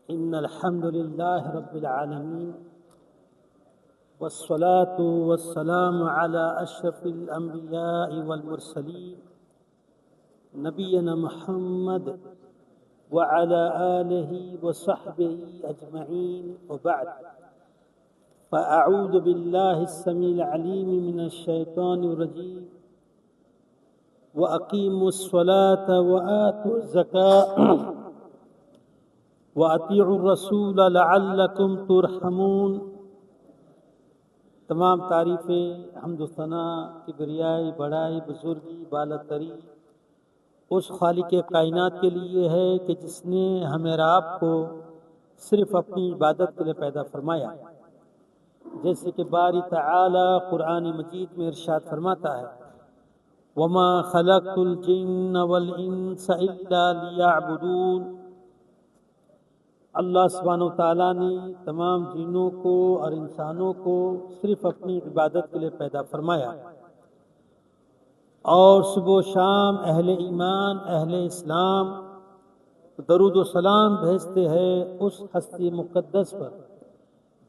إن الحمد لله رب العالمين والصلاة والسلام على أشرف الأنبياء والمرسلين نبينا محمد وعلى آله وصحبه أجمعين وبعد فأعوذ بالله السميع العليم من الشيطان الرجيم وأقيموا الصلاة وآتوا الزكاة وَأَطِيعُوا الرَّسُولَ لَعَلَّكُمْ تُرْحَمُونَ۔ تمام تعریفیں، حمد و ثنا، کبریائی، بڑائی، بزرگی، بالاتری اس خالق کائنات کے لیے ہے کہ جس نے ہمیں اور آپ کو صرف اپنی عبادت کے لیے پیدا فرمایا، جیسے کہ باری تعالی قرآن مجید میں ارشاد فرماتا ہے وَمَا خَلَقْتُ الْجِنَّ وَالْإِنسَ إِلَّا لِيَعْبُدُونَ۔ اللہ سبحانہ و تعالیٰ نے تمام جنوں کو اور انسانوں کو صرف اپنی عبادت کے لیے پیدا فرمایا، اور صبح و شام اہل ایمان، اہل اسلام درود و سلام بھیجتے ہیں اس ہستی مقدس پر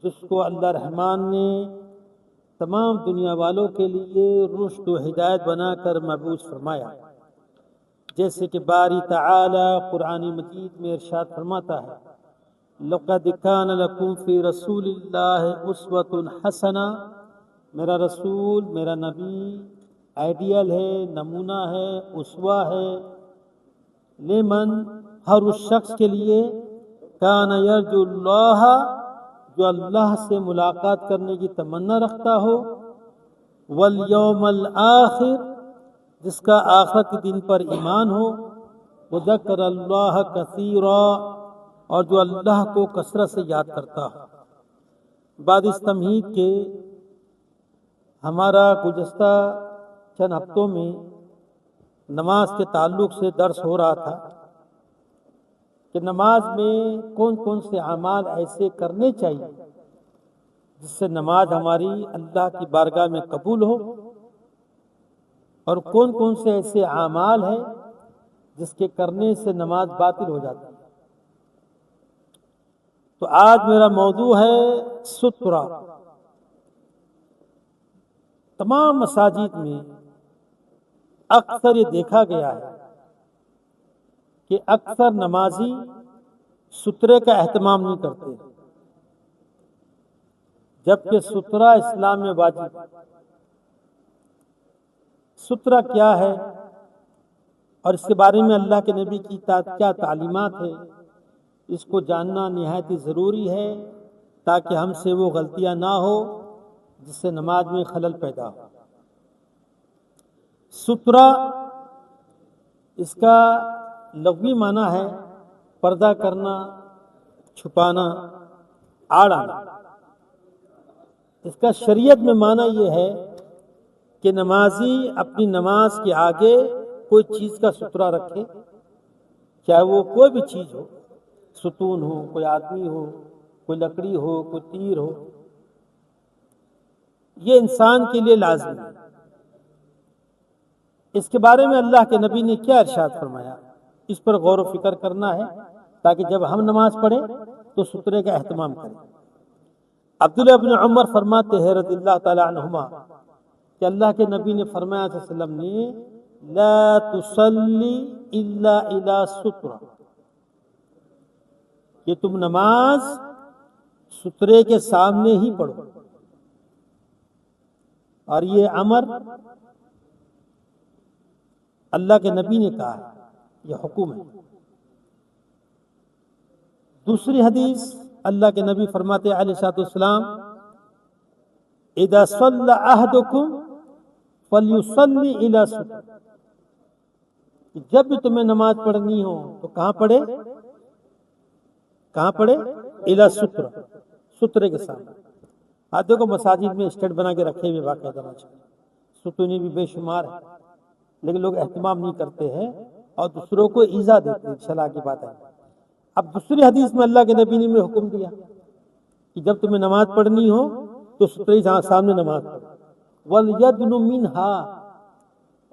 جس کو اللہ رحمان نے تمام دنیا والوں کے لیے رشد و ہدایت بنا کر مبعوث فرمایا، جیسے کہ باری تعالی قرآن مجید میں ارشاد فرماتا ہے لَقَدْ كَانَ لَكُمْ فِي رَسُولِ اللَّهِ أُسْوَةٌ حَسَنَةٌ۔ میرا رسول، میرا نبی آئیڈیل ہے، نمونہ ہے، اسوہ ہے، لمن ہر اس شخص کے لیے کان یرجو اللہ، جو اللہ سے ملاقات کرنے کی تمنا رکھتا ہو، والیوم الآخر، جس کا آخرت کے دن پر ایمان ہو، وذکر اللہ کثیرا، اور جو اللہ کو کثرت سے یاد کرتا ہو۔ بعد اس تمہید کے ہمارا گزشتہ چند ہفتوں میں نماز کے تعلق سے درس ہو رہا تھا کہ نماز میں کون کون سے اعمال ایسے کرنے چاہیے جس سے نماز ہماری اللہ کی بارگاہ میں قبول ہو، اور کون کون سے ایسے اعمال ہیں جس کے کرنے سے نماز باطل ہو جاتی ہے۔ تو آج میرا موضوع ہے سترہ۔ تمام مساجد میں اکثر یہ دیکھا گیا ہے کہ اکثر نمازی سترے کا اہتمام نہیں کرتے، جبکہ سترہ اسلام میں واجب ہے۔ سترہ کیا ہے اور اس کے بارے میں اللہ کے نبی کی کیا تعلیمات ہے، اس کو جاننا نہایت ہی ضروری ہے تاکہ ہم سے وہ غلطیاں نہ ہو جس سے نماز میں خلل پیدا ہو۔ سترہ اس کا لغوی معنی ہے پردہ کرنا، چھپانا، آڑ آنا۔ اس کا شریعت میں معنی یہ ہے کہ نمازی اپنی نماز کے آگے کوئی چیز کا سترہ رکھے، چاہے وہ کوئی بھی چیز ہو، ستون ہو، کوئی آدمی ہو، کوئی لکڑی ہو، کوئی تیر ہو، یہ انسان کے لیے لازم ہے۔ اس کے بارے میں اللہ کے نبی نے کیا ارشاد فرمایا، اس پر غور و فکر کرنا ہے تاکہ جب ہم نماز پڑھیں تو سترے کا اہتمام کریں۔ عبداللہ بن عمر فرماتے ہیں رضی اللہ تعالی عنہما کہ اللہ کے نبی نے فرمایا صلی اللہ علیہ وسلم نے لا تصلی الا الی سترہ، کہ تم نماز سترے کے سامنے ہی پڑھو، اور یہ امر اللہ کے نبی نے کہا ہے، یہ حکم ہے۔ دوسری حدیث اللہ کے نبی فرماتے علیہ الصلوۃ والسلام اذا صلی احدکم فلیصلی الی سترہ، جب بھی تمہیں نماز پڑھنی ہو تو کہاں پڑھے؟ کہاں پڑھے؟ الی سترہ، سترے کے سامنے۔ آج دیکھو مساجد میں اسٹیٹ بنا کے رکھے ہوئے باقاعدہ ستونیں بھی بے شمار ہیں، لیکن لوگ اہتمام نہیں کرتے ہیں اور دوسروں کو ایذا دیتے ہیں، صلاح کی بات ہے۔ اب دوسری حدیث میں اللہ کے نبی نے بھی حکم دیا کہ جب تمہیں نماز پڑھنی ہو تو سترے سامنے نماز پڑھو، وَلْيَدْنُ مِنْهَا،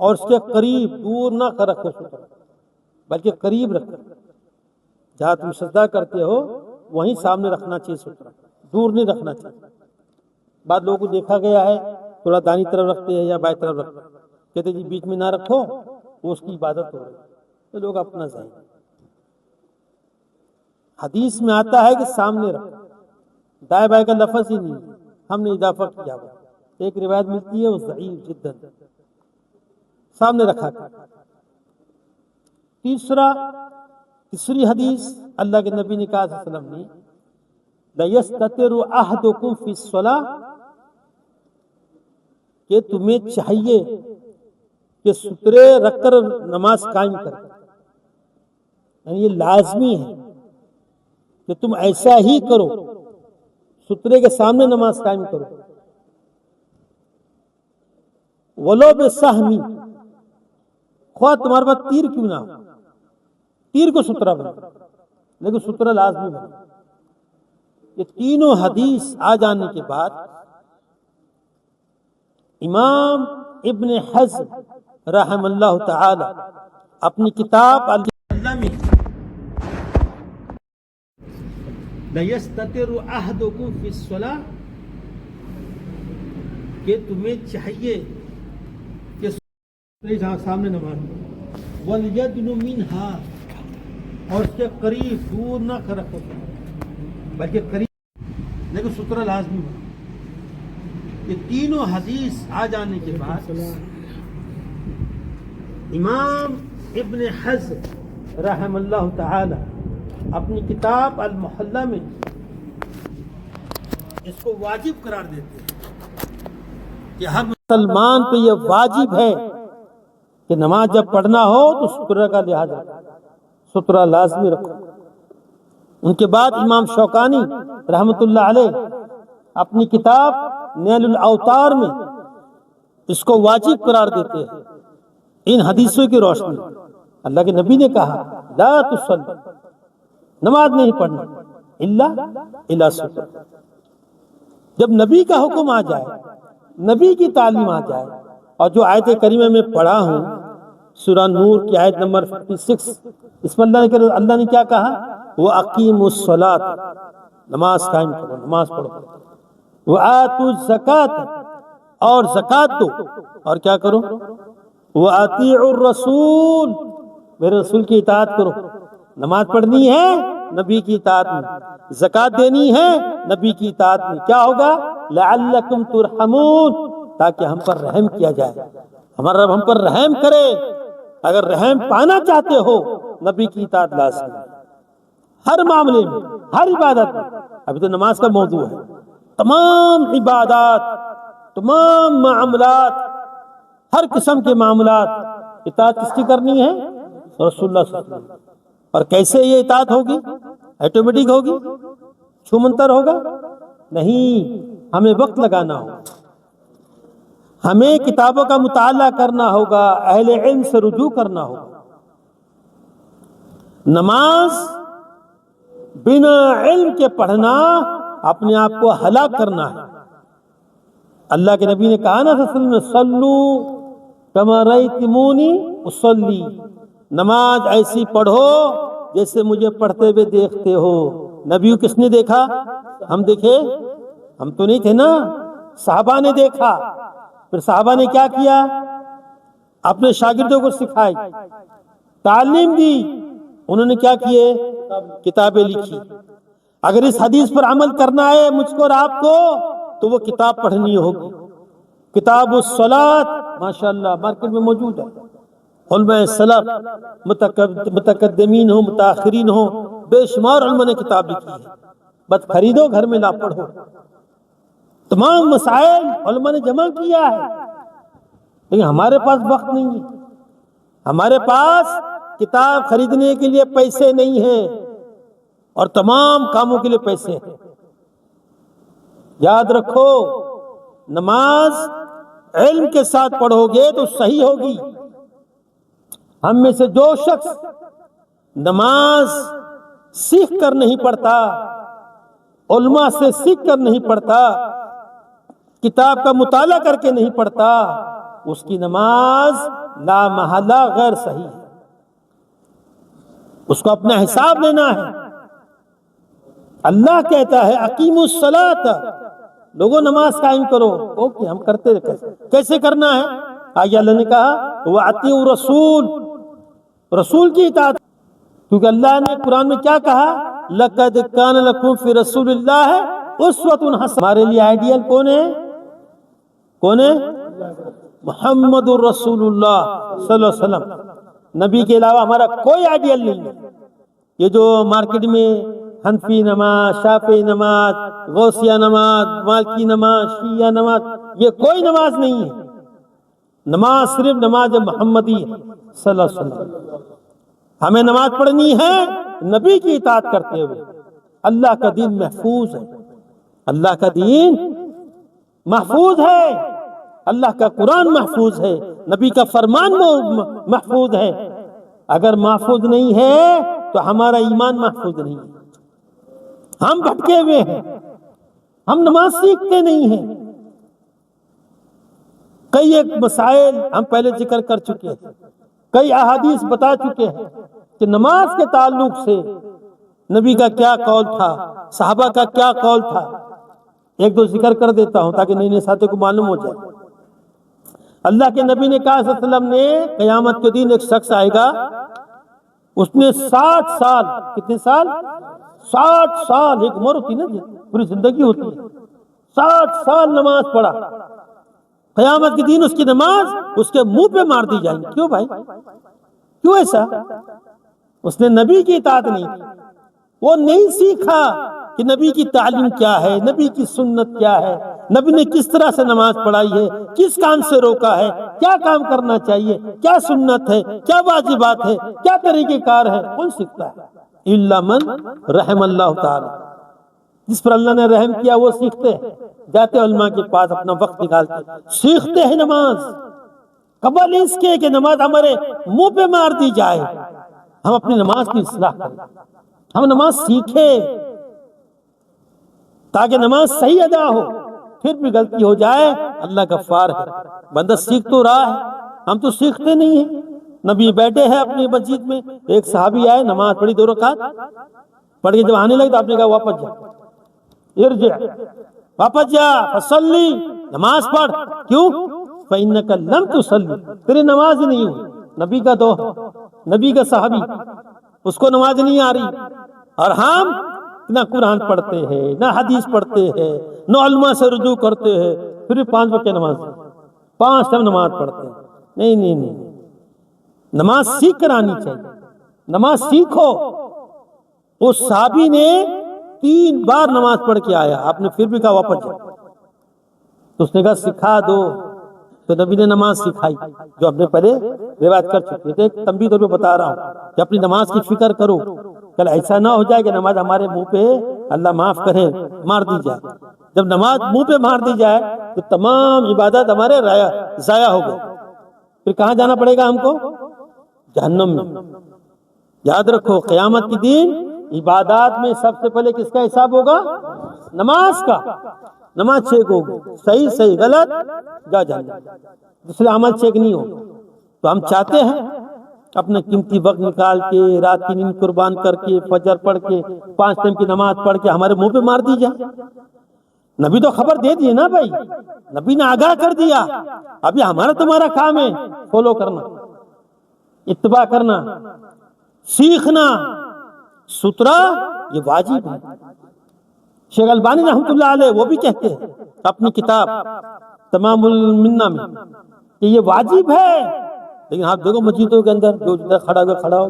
اور اس کے قریب، دور نہ رکھو سترہ، بلکہ قریب رکھو۔ جہاں تم سجدہ کرتے ہو وہیں سامنے رکھنا چاہیے سترہ، دور نہیں رکھنا چاہیے۔ بعض لوگوں کو دیکھا گیا ہے تھوڑا دائیں طرف رکھتے ہیں یا بائیں طرف رکھتے ہیں، کہتے جی بیچ میں نہ رکھو، وہ اس کی عبادت ہو رہی ہے، تو لوگ اپنا ظاہر۔ حدیث میں آتا ہے کہ سامنے رکھو، دائیں بائیں کا لفظ ہی نہیں، ہم نے اضافہ کیا ہوا۔ ایک روایت ملتی ہے وہ ضعیف جدا، سامنے رکھا تھا۔ تیسری حدیث اللہ کے نبی نے کہا صلی اللہ علیہ وسلم نے لَيَسْتَتِرُ أَحَدُكُمْ فِي الصَّلَاةِ، کہ تمہیں چاہیے کہ سترے رکھ کر نماز قائم کرے، یعنی یہ لازمی ہے کہ تم ایسا ہی کرو، سترے کے سامنے نماز قائم کرو۔ وَلَوْ بِسَہْمٍ، خواہ تمہارے پاس تیر کیوں نہ ہو، تیر کو سترہ بنا، لیکن سترہ لازمی بنا۔ یہ تینوں حدیث آ جانے کے بعد امام ابن حزم رحم اللہ تعالی اپنی کتاب میں لَيَسْتَتِرُ أَحَدُكُمْ فِي الصَّلَاةِ، کہ تمہیں چاہیے کہ سامنے نماز، وَلْيَدْنُ مِنْهَا، اور اس کے قریب، دور نہ رکھو بلکہ قریب، لیکن سترہ لازمی ہو۔ یہ تینوں حدیث آ جانے کے بعد امام ابن حزم رحم اللہ تعالی اپنی کتاب المحلہ میں اس کو واجب قرار دیتے ہیں کہ ہر مسلمان پہ یہ واجب ہے کہ نماز جب پڑھنا ہو تو سترہ کا لحاظ رکھو، سترہ لازمی رکھو۔ ان کے بعد امام شوکانی رحمۃ اللہ علیہ اپنی کتاب نیل الاوطار میں اس کو واجب قرار دیتے ہیں ان حدیثوں کی روشنی۔ اللہ کے نبی نے کہا لا تصلی، نماز نہیں پڑھنا الا الی ستر۔ جب نبی کا حکم آ جائے، نبی کی تعلیم آ جائے، اور جو آیت کریمہ میں پڑھا ہوں سورہ نور کی آیت نمبر 56، اس میں اللہ نے کیا کہا؟ وَأَقِيمُوا الصَّلَاةَ، نماز قائم کرو، نماز پڑھو، وَآتُوا الزَّكَاةَ، اور زکات دو، اور کیا کرو؟ وَأَطِيعُوا الرَّسُولَ، میرے رسول کی اطاعت کرو۔ نماز پڑھنی ہے نبی کی اطاعت میں، زکات دینی ہے نبی کی اطاعت میں، کیا ہوگا؟ لَعَلَّكُمْ تُرْحَمُونَ، تاکہ ہم پر رحم کیا جائے، ہمارا رب ہم پر رحم کرے۔ اگر رحم پانا چاہتے ہو نبی کی اطاعت لازم ہے، ہر معاملے میں، ہر عبادت میں۔ ابھی تو نماز کا موضوع ہے، تمام عبادات، تمام معاملات، ہر قسم کے معاملات اطاعت کس کی کرنی ہے؟ رسول اللہ صلی اللہ علیہ وسلم۔ اور کیسے یہ اطاعت ہوگی؟ آٹومیٹک ہوگی؟ چھومنتر ہوگا؟ نہیں، ہمیں وقت لگانا ہوگا، ہمیں کتابوں کا مطالعہ کرنا ہوگا، اہل علم سے رجوع کرنا ہوگا۔ نماز بنا علم کے پڑھنا اپنے آپ کو ہلاک کرنا ہے۔ اللہ کے نبی نے کہا نا صلی اللہ علیہ وسلم صلو کما رأیتمونی اصلی، نماز ایسی پڑھو جیسے مجھے پڑھتے ہوئے دیکھتے ہو۔ نبی کس نے دیکھا؟ ہم دیکھے؟ ہم تو نہیں تھے نا، صحابہ نے دیکھا۔ پھر صحابہ نے کیا کیا؟ اپنے شاگردوں کو سکھائی، تعلیم دی۔ انہوں نے کیا کیے؟ کتابیں لکھی۔ اگر اس حدیث پر عمل کرنا ہے مجھ کو اور آپ کو تو وہ کتاب پڑھنی ہوگی۔ کتاب الصلاۃ ماشاءاللہ مارکیٹ میں موجود ہے، علماء سلف، متقدمین ہوں متاخرین ہوں، بے شمار علماء نے کتاب لکھی ہے، بس خریدو گھر میں لا پڑھو۔ تمام مسائل علماء نے جمع کیا ہے، لیکن ہمارے پاس وقت نہیں ہے، ہمارے پاس کتاب خریدنے کے لیے پیسے نہیں ہیں، اور تمام کاموں کے لیے پیسے ہیں۔ یاد رکھو، نماز علم کے ساتھ پڑھو گے تو صحیح ہوگی۔ ہم میں سے جو شخص نماز سیکھ کر نہیں پڑھتا، علماء سے سیکھ کر نہیں پڑھتا، کتاب کا مطالعہ کر کے نہیں پڑھتا، اس کی نماز لا محالہ غیر صحیح ہے۔ اس کو اپنا حساب لینا ہے۔ اللہ کہتا ہے اقیموا الصلاۃ، لوگوں نماز قائم کرو. اوکے ہم کرتے ہیں، کیسے کرنا ہے؟ آگے اللہ نے کہا وَأَطِیعُوا الرَّسُولَ، رسول کی اطاعت، کیونکہ اللہ نے قرآن میں کیا کہا؟ لَقَدْ كَانَ لَكُمْ فِي رَسُولِ اللَّهِ أُسْوَةٌ حَسَنَةٌ. ہمارے لیے آئیڈیل کون ہے؟ کون ہے؟ محمد الرسول اللہ صلی اللہ علیہ وسلم. نبی کے علاوہ ہمارا کوئی آئیڈیل نہیں ہے. یہ جو مارکیٹ میں حنفی نماز، شافعی نماز، غوثیہ نماز، مالکی نماز، شیعہ نماز، یہ کوئی نماز نہیں ہے. نماز صرف نماز محمدی صلی اللہ علیہ وسلم. ہمیں نماز پڑھنی ہے نبی کی اطاعت کرتے ہوئے. اللہ کا دین محفوظ ہے، اللہ کا دین محفوظ ہے، اللہ کا قرآن محفوظ ہے، نبی کا فرمان محفوظ ہے. اگر محفوظ نہیں ہے تو ہمارا ایمان محفوظ نہیں ہے. ہم بھٹکے ہوئے ہیں، ہم نماز سیکھتے نہیں ہیں. کئی ایک مسائل ہم پہلے ذکر کر چکے ہیں، کئی احادیث بتا چکے ہیں کہ نماز کے تعلق سے نبی کا کیا قول تھا، صحابہ کا کیا قول تھا. ایک دو ذکر کر دیتا ہوں تاکہ نئے نئے ساتھیوں کو معلوم ہو جائے. اللہ کے نبی نے کہا صلی اللہ علیہ وسلم نے قیامت کے دن ایک شخص آئے گا، اس نے 60 سال، کتنے سال؟ 60 سال، ایک عمر ہوتی نا جی، پوری زندگی ہوتی ہے. 60 سال نماز پڑھا. قیامت کے دن اس کی نماز اس کے منہ پہ مار دی جائے گی. کیوں بھائی؟ کیوں ایسا؟ اس نے نبی کی اطاعت نہیں کی، وہ نہیں سیکھا کہ نبی کی تعلیم کیا ہے، نبی کی سنت کیا ہے، نبی نے کس طرح سے نماز پڑھائی ہے، کس کام سے روکا ہے، کیا کام کرنا چاہیے، کیا سنت ہے، کیا واجبات ہے، کیا طریقہ کار ہے. کون سیکھتا ہے؟ الا من رحم اللہ تعالی. جس پر اللہ نے رحم کیا وہ سیکھتے ہیں، جاتے علماء کے پاس اپنا وقت نکالتے سیکھتے ہیں نماز. قبل اس کے کہ نماز ہمارے منہ پہ مار دی جائے ہم اپنی نماز کی اصلاح کریں، ہم نماز سیکھیں تاکہ نماز صحیح ادا ہو. پھر بھی غلطی ہو جائے اللہ غفار ہے. بندہ سیکھ تو رہا ہے، ہم تو سیکھتے نہیں ہیں. نبی بیٹھے ہیں اپنی مسجد میں، ایک صحابی آئے، نماز پڑھی 2 رکعت، پڑھ کے جب آنے لگے تو آپ نے کہا واپس جا، ارجع، واپس جا، فصلی، نماز پڑھ. کیوں؟ فإنک لم تصلی، تیری نماز ہی نہیں ہوئی. نبی کا دو، نبی کا صحابی، اس کو نماز نہیں آ رہی. اور ہم نہ قرآن پڑھتے ہیں، نہ حدیث پڑھتے ہیں، نہ علماء سے رجوع کرتے ہیں، پھر بھی 5 وقت نماز، 5 ٹائم نماز پڑھتے ہیں. نہیں نہیں نہیں، نماز سیکھ کر آنی چاہیے. نماز سیکھو. اس صحابی نے 3 بار نماز پڑھ کے آیا، آپ نے پھر بھی کہا واپس جاؤ. تو اس نے کہا سکھا دو. تو نبی نے نماز سکھائی جو ہم نے پہلے روایت کر چکے تھے. ایک تنبیہ طور پہ بتا رہا ہوں کہ اپنی نماز کی فکر کرو. کل ایسا نہ ہو جائے کہ نماز ہمارے منہ پہ، اللہ معاف کرے، مار دی جائے. جب نماز منہ پہ مار دی جائے تو تمام عبادت ہمارے ضائع ہو گئے. پھر کہاں جانا پڑے گا ہم کو؟ جہنم میں. یاد رکھو قیامت کے دن عبادات میں سب سے پہلے کس کا حساب ہوگا؟ نماز کا. نماز چیک ہوگی، صحیح صحیح، غلط جا جانا، دوسرے عمل چیک نہیں ہو. تو ہم چاہتے ہیں اپنا قیمتی وقت نکال کے، رات کی نیند قربان کر کے، فجر پڑھ کے، 5 ٹائم کی نماز پڑھ کے ہمارے منہ پہ مار دی جائے. نبی تو خبر دے دیے نا بھائی، نبی نے آگاہ کر دیا. ابھی ہمارا تمہارا کام ہے فالو کرنا، اتباع کرنا، سیکھنا. سترا یہ واجب ہے. شیخ البانی رحمۃ اللہ علیہ وہ بھی کہتے ہیں اپنی کتاب تمام المنہ میں کہ یہ واجب ہے. لیکن آپ دیکھو مسجدوں کے اندر جو کھڑا ہو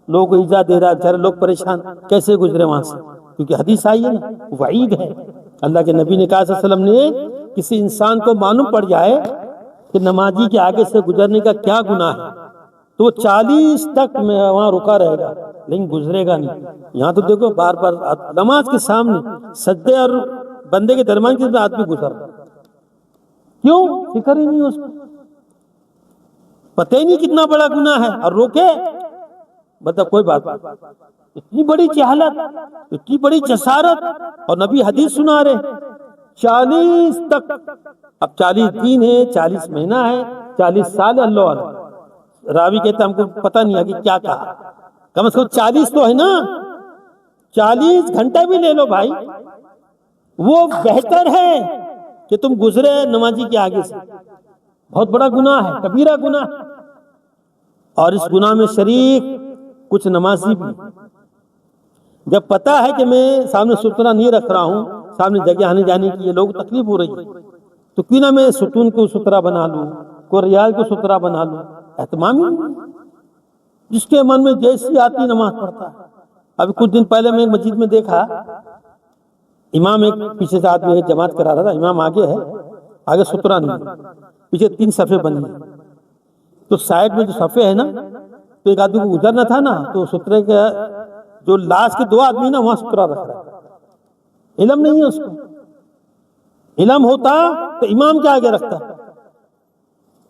لوگوں کو ایذا دے رہا ہے، بیچارے لوگ پریشان، کیسے گزرے وہاں سے؟ کیونکہ حدیث آئی ہے نا، وعید ہے. اللہ کے نبی نے کہا صلی اللہ علیہ وسلم نے کسی انسان کو معلوم پڑ جائے کہ نمازی کے آگے سے گزرنے کا کیا گناہ ہے تو وہ 40 تک وہاں رکا رہے گا لیکن گزرے گا نہیں. یہاں تو دیکھو بار بار نماز کے سامنے سجدے اور بندے کے درمیان کے آدمی گزر رہا. کیوں؟ فکر ہی نہیں اس کو، پتہ ہی نہیں کتنا بڑا گناہ ہے اور روکے. بتا کوئی بات نہیں. اتنی بڑی جہالت، اتنی بڑی جسارت. اور نبی حدیث سنا رہے 40 تک. اب 40 دن ہے، 40 مہینہ ہے، 40 سال ہے. اللہ علیہ راوی کہتا ہم کو پتہ نہیں ہے کہ کیا کہا. کم از کم 40 تو ہے نا. 40 گھنٹہ بھی لے لو بھائی، وہ بہتر ہے کہ تم گزرے نمازی کے آگے سے۔ بہت بڑا گناہ ہے، کبیرہ گناہ ہے، اور اس گناہ میں شریک کچھ نمازی بھی۔ جب پتا ہے کہ میں سامنے سترہ نہیں رکھ رہا ہوں، سامنے جگہ آنے جانے کی یہ لوگ تکلیف ہو رہی ہے، تو کیوں نہ میں ستون کو سترہ بنا لوں، کوئی ریال کو سترہ بنا لوں، اہتمام ہی نہیں۔ جس کے من میں جیسی آتی نماز پڑھتا ہے۔ ابھی کچھ دن پہلے میں مسجد میں دیکھا، امام ایک پیچھے سے آدمی جماعت کرا رہا تھا، امام آگے ہے، آگے سترہ نہیں، پیچھے 3 صفحے بنی ہیں، تو سائڈ میں جو صفحے ہے نا، تو ایک آدمی کو گزرنا تھا نا، تو سترے کے جو لاسٹ کے 2 آدمی نا وہاں سترہ رکھ رہا ہے۔ علم نہیں ہے اس کو، علم ہوتا تو امام کے آگے رکھتا،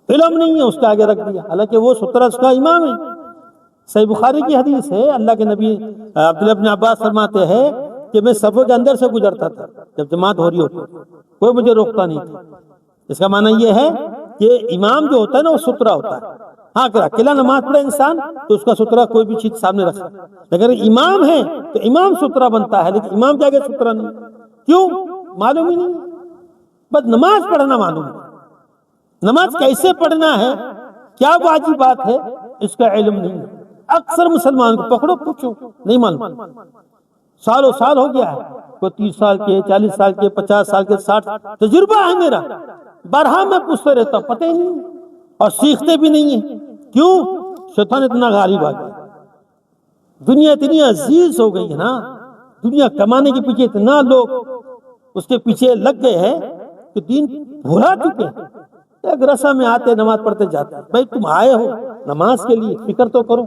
علم نہیں ہے اس کے آگے رکھ دیا، حالانکہ وہ سترہ اس کا امام ہے۔ صحیح بخاری کی حدیث ہے، اللہ کے نبی عبداللہ بن عباس فرماتے ہیں کہ میں صفوں کے اندر سے گزرتا تھا جب جماعت ہو رہی ہوتی، کوئی مجھے روکتا نہیں تھا۔ اس کا معنی یہ ہے کہ امام جو ہوتا ہے نا وہ سترہ ہوتا ہے۔ ہاں اگر اکیلا نماز پڑھے انسان تو اس کا سترہ کوئی بھی چیز سامنے رکھا، اگر امام ہے تو امام سترہ بنتا ہے، لیکن امام کے آگے سترہ نہیں۔ کیوں؟ معلوم ہی نہیں، بس نماز پڑھنا معلوم ہے، نماز کیسے پڑھنا ہے، کیا واجبات ہے، اس کا علم نہیں ہے۔ اکثر مسلمان کو پکڑو پوچھو نہیں معلوم، سالوں سال ہو گیا ہے، کوئی 30 سال کے، 40 سال کے، 50 سال کے، 60 تجربہ ہے میرا، بارہا میں پوچھتے رہتا ہوں، پتہ ہی نہیں، اور سیکھتے بھی نہیں ہیں۔ کیوں؟ شیطان اتنا غالب آ گیا، دنیا اتنی عزیز ہو گئی ہے نا، دنیا کمانے کے پیچھے اتنا لوگ اس کے پیچھے لگ گئے ہیں کہ دین بھلا چکے ہیں۔ ایک رسم میں آتے نماز پڑھتے جاتے ہیں، بھائی تم آئے ہو نماز کے لیے، فکر تو کرو۔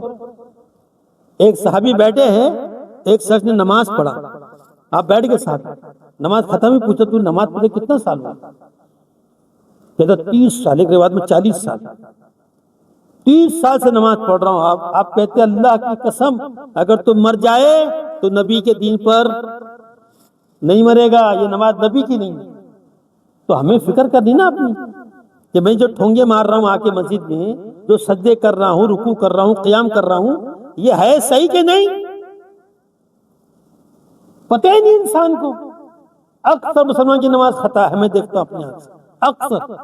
ایک صحابی بیٹھے ہیں، ایک شخص نے نماز پڑھا، آپ بیٹھ کے ساتھ نماز ختم ہی، پوچھا تو نماز پڑھے کتنا سال ہوا؟ کہتا 30 سال، ایک روایت میں 40 سال، 30 سال سے نماز پڑھ رہا ہوں۔ آپ کہتے ہیں اللہ کی قسم اگر تم مر جائے تو نبی کے دین پر نہیں مرے گا، یہ نماز نبی کی نہیں۔ تو ہمیں فکر کرنی نا اپنی، کہ میں جو ٹھونگے مار رہا ہوں آ کے مسجد میں، جو سجدے کر رہا ہوں، رکوع کر رہا ہوں، قیام کر رہا ہوں، یہ ہے صحیح کہ نہیں؟ پتہ ہی نہیں انسان کو۔ اکثر مسلمان کی نماز خطا ہے، میں دیکھتا ہوں اپنے آپ سے اکثر۔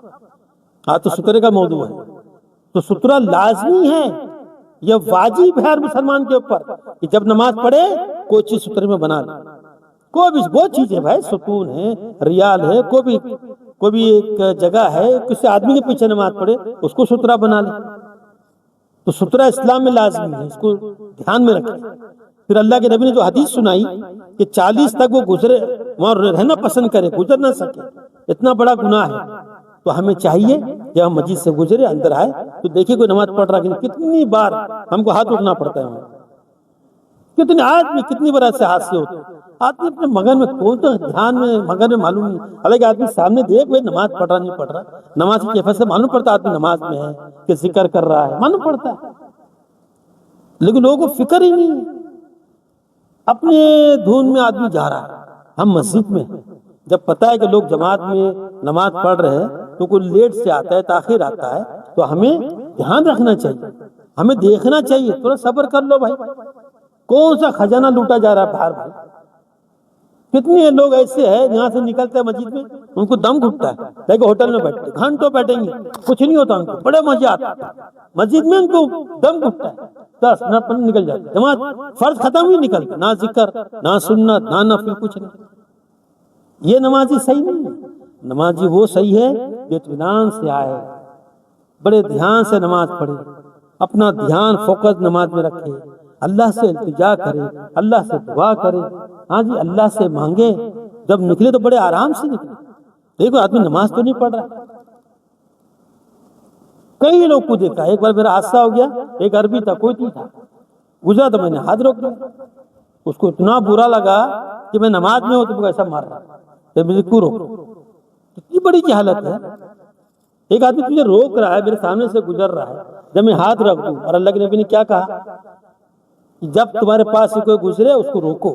ہاں تو سترے کا موضوع ہے، تو سترہ لازمی ہے، یہ واجب ہے ہر مسلمان کے اوپر کہ جب نماز پڑھے کوئی چیز سترے میں بنا لے، کوئی بھی بہت چیزیں بھائی، ستون ہے، ریال ہے، کوئی بھی ایک جگہ ہے، کسی آدمی کے پیچھے نماز پڑھے اس کو سترہ بنا لے۔ تو سترہ اسلام میں لازمی ہے، اس کو دھیان میں رکھیں۔ پھر اللہ کے نبی نے جو حدیث سنائی کہ 40 تک وہ گزرے وہاں رہنا پسند کرے، گزر نہ سکے، اتنا بڑا گناہ ہے۔ تو ہمیں چاہیے جب ہم مسجد سے گزرے اندر آئے تو دیکھیں کوئی نماز پڑھ رہا ہے، کتنی بار ہم کو ہاتھ اٹھنا پڑتا ہے، کتنے آدمی کتنی بار ایسے حادثے ہوتے ہیں، آدمی اپنے مگن میں کون تو دھیان میں مگن میں معلوم نہیں، حالانکہ آدمی سامنے دیکھ بھائی نماز پڑھ رہا نہیں پڑھ رہا، نماز کی کیفیت سے معلوم پڑتا آدمی نماز میں ہے کہ ذکر کر رہا ہے، معلوم پڑتا ہے، لیکن لوگوں کو فکر ہی نہیں، اپنے دھن میں آدمی جا رہا ہے۔ ہم مسجد میں جب پتا ہے کہ لوگ جماعت میں نماز پڑھ رہے ہیں تو کوئی لیٹ سے آتا ہے، تاخیر آتا ہے، تو ہمیں دھیان رکھنا چاہیے، ہمیں دیکھنا چاہیے، تھوڑا صبر کر لو بھائی، کون سا خزانہ لوٹا جا رہا ہے باہر بھائی۔ کتنے لوگ ایسے ہیں جہاں سے نکلتے ہیں مسجد میں ان کو دم گھٹتا ہے، لیکن ہوٹل میں بیٹھتے گھنٹوں بیٹھیں گے، کچھ نہیں ہوتا ان کو، بڑے مزے آتا ہے، مسجد میں ان کو دم گھٹتا ہے، 10 منٹ نکل جاتے، جماعت فرض ختم ہوئی نکلتے، نہ ذکر نہ سنت نہ نفل، کچھ نہیں۔ یہ نمازی صحیح نہیں ہے۔ نمازی وہ صحیح ہے جو اطمینان سے آئے، بڑے دھیان سے نماز پڑھے، اپنا دھیان فوکس نماز میں رکھے، اللہ سے التجا کرے، اللہ سے دعا کرے، ہاں جی اللہ سے مانگے، جب نکلے تو بڑے آرام سے نکلے۔ دیکھو آدمی نماز تو نہیں پڑھ رہا، کئی لوگ کو دیکھا، ایک بار میرا حادثہ ہو گیا، ایک عربی تھا، کوئی نہیں تھا، گزرا تو میں نے ہاتھ روک دیا، اس کو اتنا برا لگا کہ میں نماز میں ہوں تو ایسا مار رہا، کہ مجھے کیوں روک، کتنی بڑی جہالت ہے۔ ایک آدمی تجھے روک رہا ہے، میرے سامنے سے گزر رہا ہے، جب میں ہاتھ رکھ دوں، اور اللہ کے نبی نے کیا کہا کہ جب تمہارے پاس سے کوئی گزرے اس کو روکو،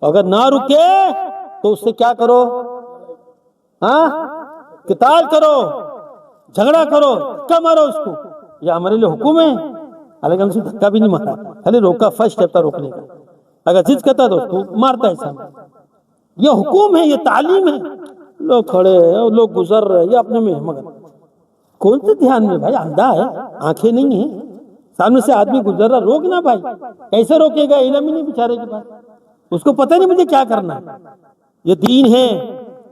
اگر نہ رکے تو اس سے کیا کرو، ہاں قتال کرو، جھگڑا کرو، دھکا مارو اس کو، یہ ہمارے لیے حکم ہے۔ حالانکہ ہم سے دھکا بھی نہیں مارا، خالی روکا، فرسٹ اسٹیپ تھا روکنے کا۔ اگر ضد کرتا تو اس کو مارتا ہے سامنے. یہ حکم ہے، یہ تعلیم ہے. لوگ کھڑے ہیں اور لوگ گزر رہے ہیں، یہ اپنے میں مگر کون سے دھیان میں بھائی؟ اندھا ہے، آنکھیں نہیں ہیں. سامنے سے آدمی گزر رہا، روکنا بھائی. کیسے روکے گا؟ علم ہی نہیں بیچارے کے پاس، اس کو پتہ نہیں مجھے کیا کرنا ہے. یہ دین ہے،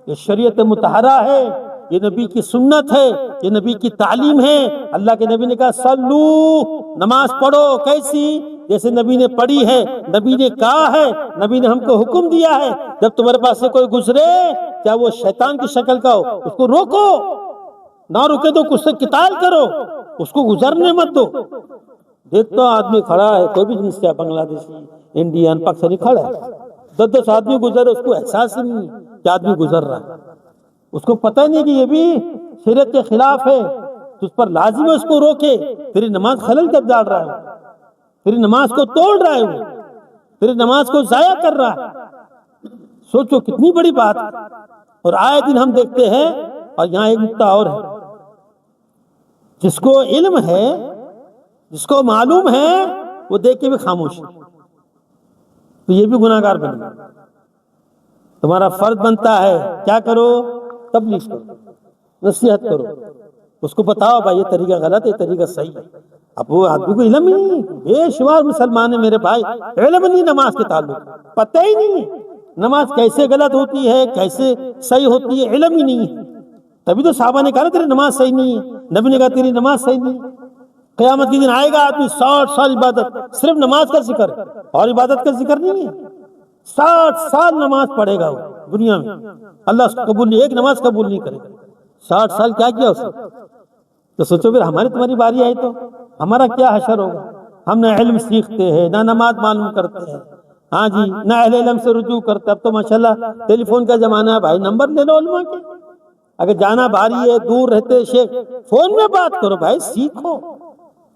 یہ شریعت مطہرہ ہے، یہ نبی کی سنت ہے، یہ نبی کی تعلیم ہے. اللہ کے نبی نے کہا صلو، نماز پڑھو. کیسی؟ جیسے نبی نے پڑھی ہے، نبی نے کہا ہے، نبی نے ہم کو حکم دیا ہے. جب تمہارے پاس سے کوئی گزرے، کیا وہ شیطان کی شکل کا ہو، اس کو روکو. نہ روکے تو اس سے قتال کرو، اس کو گزرنے مت دو. دیکھتا آدمی کھڑا ہے، کوئی بھی جنس کا، بنگلہ دیشی، انڈین، پاکستانی کھڑا ہے، 10 آدمی گزر، اس کو احساس ہی نہیں کہ آدمی گزر رہا ہے. اس کو پتہ نہیں کہ یہ بھی شریعت کے خلاف ہے، تو اس پر لازم ہے اس کو روکے. تیری نماز خلل کب ڈال رہا ہے، تیری نماز کو توڑ رہا ہے، وہ تیری نماز کو ضائع کر رہا ہے. سوچو کتنی بڑی بات. اور آئے دن ہم دیکھتے ہیں. اور یہاں ایک نکتہ اور ہے، جس کو علم ہے، جس کو معلوم ہے، وہ دیکھ کے بھی خاموش ہے، تو یہ بھی گناہگار بن گیا. تمہارا فرض بنتا ہے کیا کرو؟ تبلیغ کرو، نصیحت کرو، اس کو بتاؤ بھائی یہ طریقہ غلط ہے، یہ طریقہ صحیح ہے. اب وہ آدمی کو علم ہی نہیں. بے شمار مسلمان ہیں میرے بھائی، علم نہیں نماز کے تعلق، پتہ ہی نہیں ہے نماز کیسے غلط ہوتی ہے، کیسے صحیح ہوتی ہے، علم ہی نہیں ہے. تبھی تو صحابہ نے کہا تیری نماز صحیح نہیں ہے، نبی نے کہا تیری نماز صحیح نہیں ہے. قیامت کے دن آئے گا آدمی 60 سال عبادت، صرف نماز کا ذکر ہے اور عبادت کا ذکر نہیں ہے. 60 سال نماز پڑھے گا وہ دنیا میں، اللہ اس کو قبول نہیں، ایک نماز قبول نہیں کرے گا. 60 سال کیا کیا اس نے؟ تو سوچو پھر ہماری تمہاری باری آئی تو ہمارا کیا حشر ہوگا؟ ہم نہ علم سیکھتے ہیں، نہ نماز معلوم کرتے ہیں، ہاں جی، نہ اہل علم سے رجوع کرتے. اب تو ماشاءاللہ ٹیلی فون کا زمانہ ہے بھائی، نمبر لے لو علماء کے. اگر جانا بھاری ہے، دور رہتے شیخ، فون میں بات کرو بھائی، سیکھو.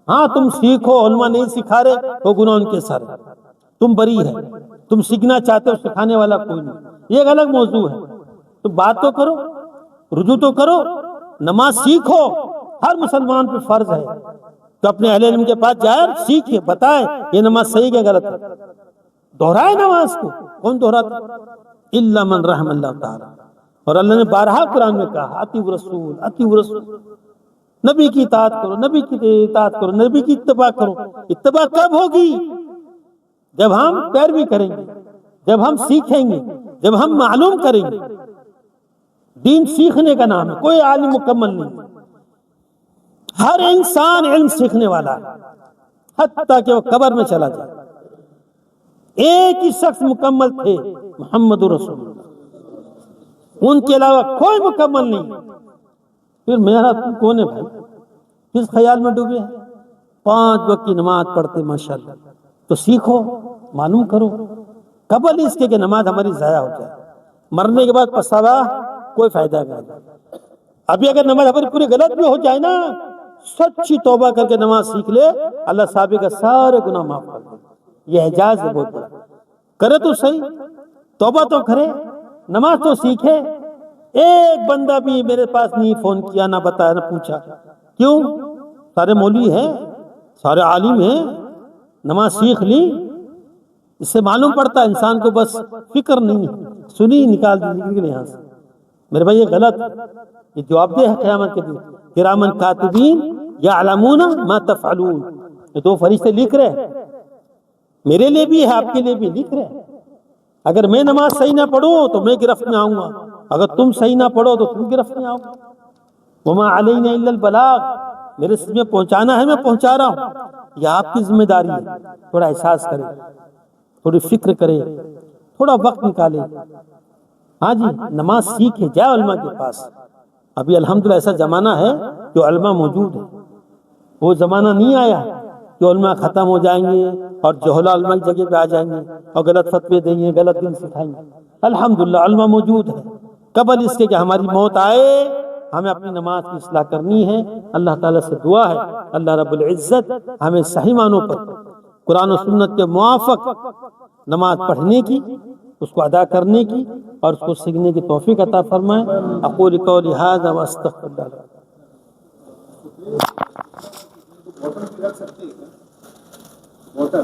ہاں تم سیکھو، علماء نہیں سکھا رہے وہ گناہ ان کے سر ہے، تم بری ہے. تم سیکھنا چاہتے ہو، سکھانے والا کوئی نہیں، یہ ایک الگ موضوع ہے. تو بات تو کرو، رجوع تو کرو، نماز سیکھو. ہر مسلمان پہ فرض ہے تو اپنے اہل علم کے پاس جائے، سیکھے، بتائے یہ نماز صحیح کیا غلط ہے. دہرائے نماز کو، کون دہراتا؟ الا من رحم اللہ تعالی. اور اللہ نے بارہا قرآن میں کہا اطیعوا الرسول، اطیعوا الرسول، نبی کی اطاعت کرو، نبی کی اطاعت کرو، نبی کی اتباع کرو. اتباع کب ہوگی؟ جب ہم پیروی کریں گے، جب ہم سیکھیں گے، جب ہم معلوم کریں گے. دین سیکھنے کا نام ہے، کوئی عالم مکمل نہیں. ہر انسان علم سیکھنے والا ہے، حتیٰ کہ وہ قبر میں چلا جائے. ایک ہی شخص مکمل تھے، محمد رسول اللہ، ان کے علاوہ کوئی مکمل نہیں. پھر میرا تم کون ہے بھائی؟ کس خیال میں ڈوبے ہیں؟ 5 وقت کی نماز پڑھتے ماشاءاللہ. تو سیکھو، معلوم کرو، قبل اس کے کہ نماز ہماری ضائع ہو جائے. مرنے کے بعد پچھتاوا کوئی فائدہ نہیں. ابھی اگر نماز ہماری پوری غلط بھی ہو جائے نا، سچی توبہ کر کے نماز سیکھ لے، اللہ صحابہ کا سارے گناہ معاف کر دے. یہ اعجاز ہے بہت بڑا. کرے تو صحیح، توبہ تو کرے، نماز تو سیکھے. ایک بندہ بھی میرے پاس نہیں فون کیا، نہ بتایا، نہ پوچھا. کیوں؟ سارے مولوی ہیں، سارے عالم ہیں، نماز سیکھ لی. اس سے معلوم پڑتا انسان کو بس فکر نہیں ہے، سنی نکال دی یہاں سے. میرے بھائی یہ غلط، یہ جواب دہ ہے قیامت کے دن. کرامن کاتبین یعلمون ما تفعلون، یہ 2 فرشتے لکھ رہے ہیں، میرے لیے بھی ہے، آپ کے لیے بھی لکھ رہے ہیں. اگر میں نماز صحیح نہ پڑھوں تو میں گرفت میں آؤں گا، اگر تم صحیح نہ پڑھو تو تم گرفت میں آؤ گے. وما علینا الا البلاغ، میرے میں پہنچانا ہے، میں پہنچا رہا ہوں. یہ آپ کی ذمہ داری ہے. تھوڑا احساس کرے، تھوڑی فکر کرے، تھوڑا وقت نکالے. ہاں جی، نماز سیکھے، جائے علماء کے پاس. ابھی الحمدللہ ایسا زمانہ ہے کہ علماء موجود ہیں. وہ زمانہ نہیں آیا کہ علماء ختم ہو جائیں گے اور جہلا علماء کی جگہ پہ آ جائیں گے اور غلط فتوے دیں گے، غلط دین سکھائیں گے. الحمدللہ علماء موجود ہیں. قبل اس کے کہ ہماری موت آئے، ہمیں اپنی نماز کی اصلاح کرنی ہے. اللہ تعالیٰ سے دعا ہے اللہ رب العزت ہمیں صحیح معنوں پر قرآن و سنت کے موافق نماز پڑھنے کی، اس کو ادا کرنے کی اور اس کو سیکھنے کی توفیق عطا فرمائے. اقول قولی ھذا واستغفر اللہ. موٹر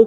1